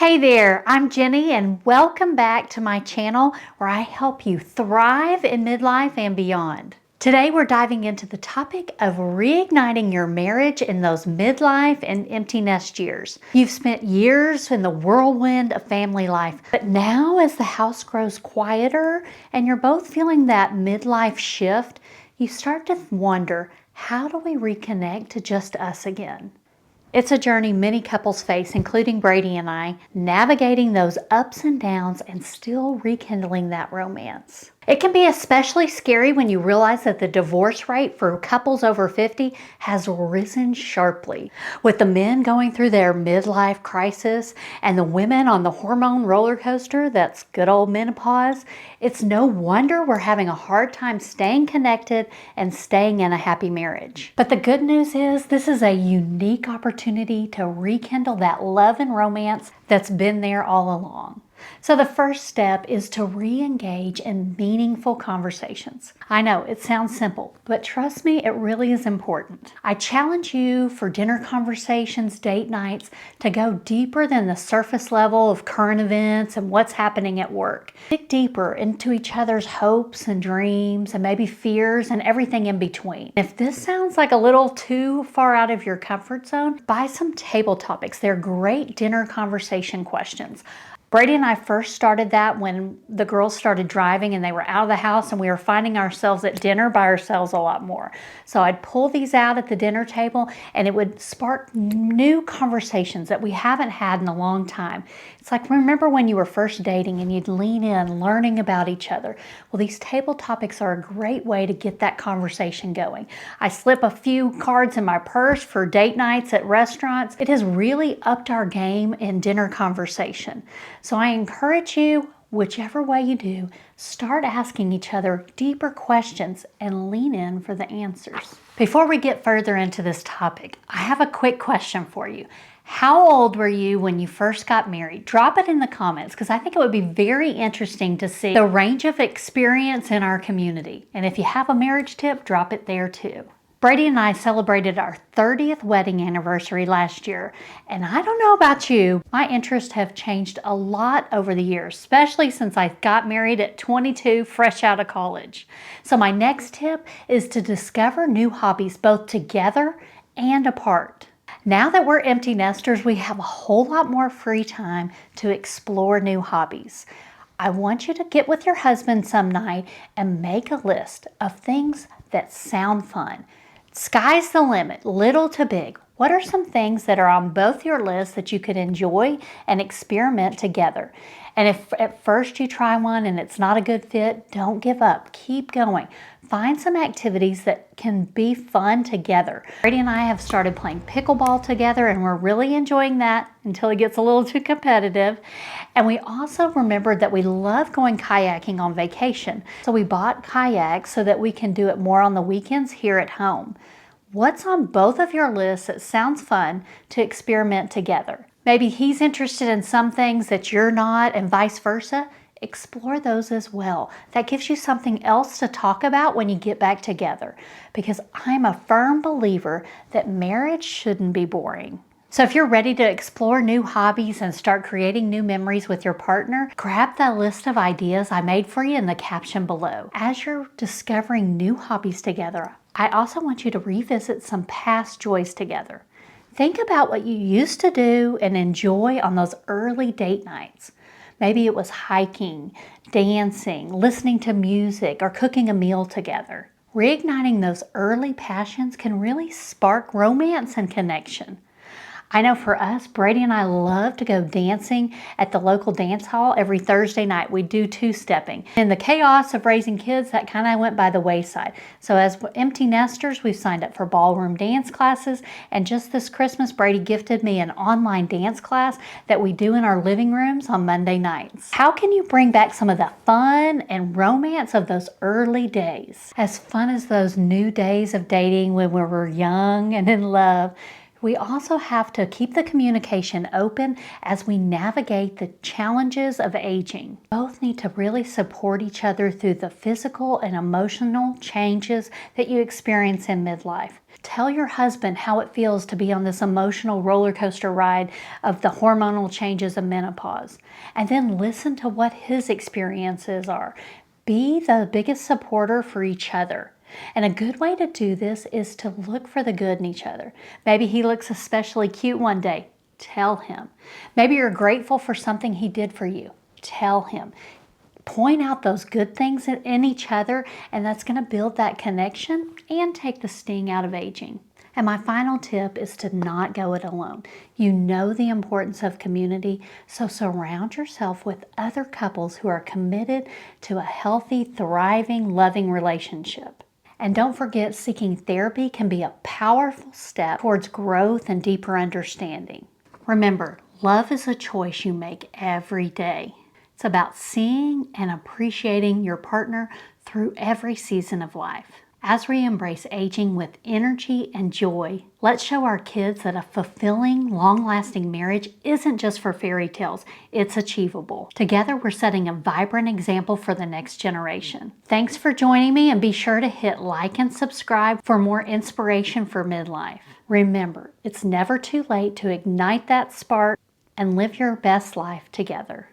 Hey there, I'm Jenny and welcome back to my channel where I help you thrive in midlife and beyond. Today we're diving into the topic of reigniting your marriage in those midlife and empty nest years. You've spent years in the whirlwind of family life, but now as the house grows quieter and you're both feeling that midlife shift, you start to wonder, how do we reconnect to just us again? It's a journey many couples face, including Brady and I, navigating those ups and downs and still rekindling that romance. It can be especially scary when you realize that the divorce rate for couples over 50 has risen sharply. With the men going through their midlife crisis and the women on the hormone roller coaster that's good old menopause, it's no wonder we're having a hard time staying connected and staying in a happy marriage. But the good news is this is a unique opportunity to rekindle that love and romance that's been there all along. So the first step is to re-engage in meaningful conversations. I know it sounds simple, but trust me, it really is important. I challenge you for dinner conversations, date nights, to go deeper than the surface level of current events and what's happening at work. Dig deeper into each other's hopes and dreams and maybe fears and everything in between. If this sounds like a little too far out of your comfort zone, buy some table topics. They're great dinner conversation questions. Brady and I first started that when the girls started driving and they were out of the house and we were finding ourselves at dinner by ourselves a lot more. So I'd pull these out at the dinner table and it would spark new conversations that we haven't had in a long time. It's like, remember when you were first dating and you'd lean in learning about each other? Well, these table topics are a great way to get that conversation going. I slip a few cards in my purse for date nights at restaurants. It has really upped our game in dinner conversation. So I encourage you, whichever way you do, start asking each other deeper questions and lean in for the answers. Before we get further into this topic, I have a quick question for you. How old were you when you first got married? Drop it in the comments because I think it would be very interesting to see the range of experience in our community. And if you have a marriage tip, drop it there too. Brady and I celebrated our 30th wedding anniversary last year, and I don't know about you, my interests have changed a lot over the years, especially since I got married at 22, fresh out of college. So my next tip is to discover new hobbies both together and apart. Now that we're empty nesters, we have a whole lot more free time to explore new hobbies. I want you to get with your husband some night and make a list of things that sound fun. Sky's the limit, little to big. What are some things that are on both your lists that you could enjoy and experiment together? And if at first you try one and it's not a good fit, don't give up. Keep going. Find some activities that can be fun together. Brady and I have started playing pickleball together and we're really enjoying that until it gets a little too competitive. And we also remembered that we love going kayaking on vacation. So we bought kayaks so that we can do it more on the weekends here at home. What's on both of your lists that sounds fun to experiment together? Maybe he's interested in some things that you're not and vice versa. Explore those as well. That gives you something else to talk about when you get back together, because I'm a firm believer that marriage shouldn't be boring. So if you're ready to explore new hobbies and start creating new memories with your partner, grab the list of ideas I made for you in the caption below. As you're discovering new hobbies together, I also want you to revisit some past joys together. Think about what you used to do and enjoy on those early date nights. Maybe it was hiking, dancing, listening to music, or cooking a meal together. Reigniting those early passions can really spark romance and connection. I know for us, Brady and I love to go dancing at the local dance hall every Thursday night. We do two-stepping. In the chaos of raising kids, that kind of went by the wayside. So as empty nesters, we've signed up for ballroom dance classes. And just this Christmas, Brady gifted me an online dance class that we do in our living rooms on Monday nights. How can you bring back some of the fun and romance of those early days? As fun as those new days of dating when we were young and in love, We also have to keep the communication open as we navigate the challenges of aging. Both need to really support each other through the physical and emotional changes that you experience in midlife. Tell your husband how it feels to be on this emotional roller coaster ride of the hormonal changes of menopause, and then listen to what his experiences are. Be the biggest supporter for each other. And a good way to do this is to look for the good in each other. Maybe he looks especially cute one day. Tell him. Maybe you're grateful for something he did for you. Tell him. Point out those good things in each other, and that's going to build that connection and take the sting out of aging. And my final tip is to not go it alone. You know the importance of community, so surround yourself with other couples who are committed to a healthy, thriving, loving relationship. And don't forget, seeking therapy can be a powerful step towards growth and deeper understanding. Remember, love is a choice you make every day. It's about seeing and appreciating your partner through every season of life. As we embrace aging with energy and joy, let's show our kids that a fulfilling, long-lasting marriage isn't just for fairy tales, it's achievable. Together, we're setting a vibrant example for the next generation. Thanks for joining me, and be sure to hit like and subscribe for more inspiration for midlife. Remember, it's never too late to ignite that spark and live your best life together.